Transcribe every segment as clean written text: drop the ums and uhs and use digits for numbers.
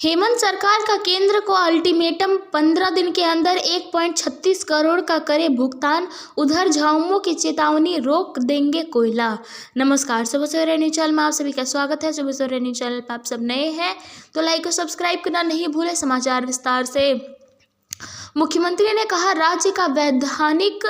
हेमंत सरकार का केंद्र को अल्टीमेटम, 15 दिन के अंदर 1.36 करोड़ का करे भुगतान। उधर झामुमो की चेतावनी, रोक देंगे कोयला। नमस्कार, सुबह सवेरे न्यूज चैनल में आप सभी का स्वागत है। सुबह सवेरे न्यूज चैनल पर आप सब नए हैं तो लाइक और सब्सक्राइब करना नहीं भूलें। समाचार विस्तार से। मुख्यमंत्री ने कहा, राज्य का वैधानिक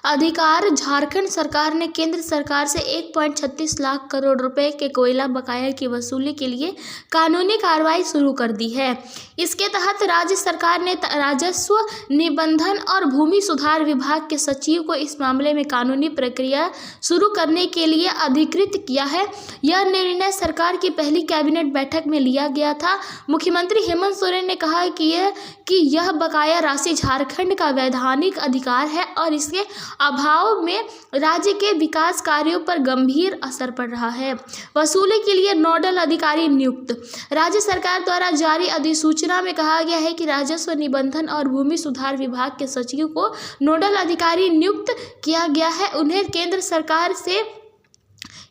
अधिकार। झारखंड सरकार ने केंद्र सरकार से 1.36 लाख करोड़ रुपए के कोयला बकाया की वसूली के लिए कानूनी कार्रवाई शुरू कर दी है। इसके तहत राज्य सरकार ने राजस्व, निबंधन और भूमि सुधार विभाग के सचिव को इस मामले में कानूनी प्रक्रिया शुरू करने के लिए अधिकृत किया है। यह निर्णय सरकार की पहली कैबिनेट बैठक में लिया गया था। मुख्यमंत्री हेमंत सोरेन ने कहा कि यह बकाया राशि झारखंड का वैधानिक अधिकार है और इसके अभाव में राज्य के विकास कार्यों पर गंभीर असर पड़ रहा है। वसूली के लिए नोडल अधिकारी नियुक्त। राज्य सरकार द्वारा जारी अधिसूचना में कहा गया है कि राजस्व, निबंधन और भूमि सुधार विभाग के सचिव को नोडल अधिकारी नियुक्त किया गया है। उन्हें केंद्र सरकार से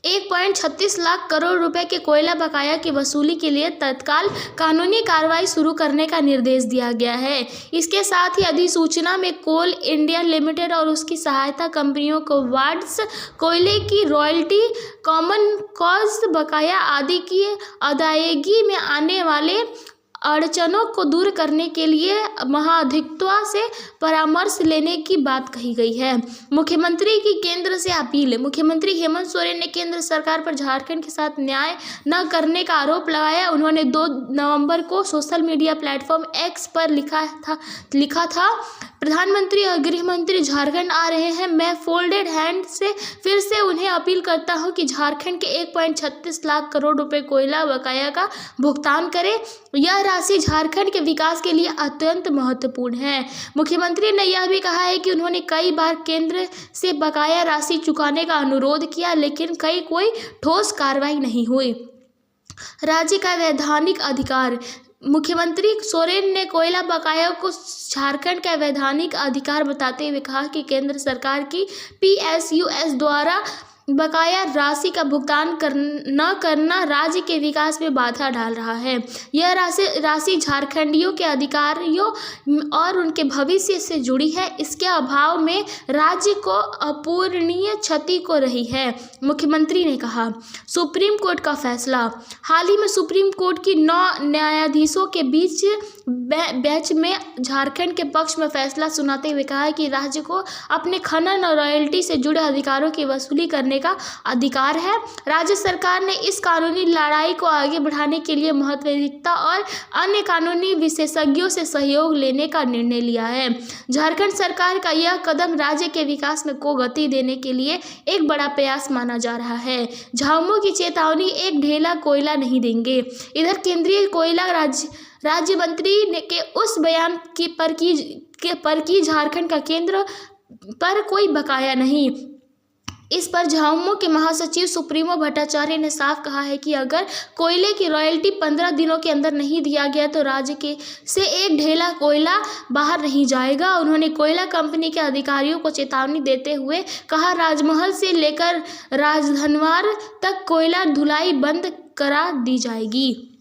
1.36 लाख करोड़ रुपए के कोयला बकाया की वसूली के लिए तत्काल कानूनी कार्रवाई शुरू करने का निर्देश दिया गया है। इसके साथ ही अधिसूचना में कोल इंडिया लिमिटेड और उसकी सहायता कंपनियों को वाड्स, कोयले की रॉयल्टी, कॉमन कॉज बकाया आदि की अदायगी में आने वाले अड़चनों को दूर करने के लिए महाधिवक्ता से परामर्श लेने की बात कही गई है। मुख्यमंत्री की केंद्र से अपील। मुख्यमंत्री हेमंत सोरेन ने केंद्र सरकार पर झारखंड के साथ न्याय न करने का आरोप लगाया। उन्होंने 2 नवंबर को सोशल मीडिया प्लेटफॉर्म एक्स पर लिखा था, प्रधानमंत्री और गृह मंत्री झारखंड आ रहे हैं। मैं फोल्डेड हैंड से फिर से उन्हें अपील करता हूं कि झारखंड के 1.36 लाख करोड़ रुपए कोयला बकाया का भुगतान करें। यह राशि झारखंड के विकास के लिए अत्यंत महत्वपूर्ण है। मुख्यमंत्री ने यह भी कहा है कि उन्होंने कई बार केंद्र से बकाया राशि चुकाने का अनुरोध किया, लेकिन कोई ठोस कार्रवाई नहीं हुई। राज्य का वैधानिक अधिकार। मुख्यमंत्री सोरेन ने कोयला बकाया को झारखंड का वैधानिक अधिकार बताते हुए कहा कि केंद्र सरकार की PSUs द्वारा बकाया राशि का भुगतान न करना राज्य के विकास में बाधा डाल रहा है। यह राशि झारखंडियों के अधिकारियों और उनके भविष्य से जुड़ी है। इसके अभाव में राज्य को अपूरणीय क्षति हो रही है। मुख्यमंत्री ने कहा, सुप्रीम कोर्ट का फैसला। हाल ही में सुप्रीम कोर्ट की 9 न्यायाधीशों के बीच बेंच में झारखंड के पक्ष में फैसला सुनाते हुए कहा कि राज्य को अपने खनन और रॉयल्टी से जुड़े अधिकारों की वसूली करने का अधिकार है। राज्य सरकार ने इस कानूनी लड़ाई को आगे बढ़ाने के लिए महाधिवक्ता और अन्य कानूनी विशेषज्ञों से सहयोग लेने का निर्णय लिया है। झारखंड सरकार का यह कदम राज्य के विकास में को गति देने के लिए एक बड़ा प्रयास माना जा रहा है। झामुमो की चेतावनी, एक ढेला कोयला नहीं देंगे। इधर केंद्रीय कोयला राज्य मंत्री ने के उस बयान पर की झारखंड का केंद्र पर कोई बकाया नहीं। इस पर झामुमो के महासचिव सुप्रीमो भट्टाचार्य ने साफ कहा है कि अगर कोयले की रॉयल्टी 15 दिनों के अंदर नहीं दिया गया तो राज्य से एक ढेला कोयला बाहर नहीं जाएगा। उन्होंने कोयला कंपनी के अधिकारियों को चेतावनी देते हुए कहा, राजमहल से लेकर राजधनवार तक कोयला ढुलाई बंद करा दी जाएगी।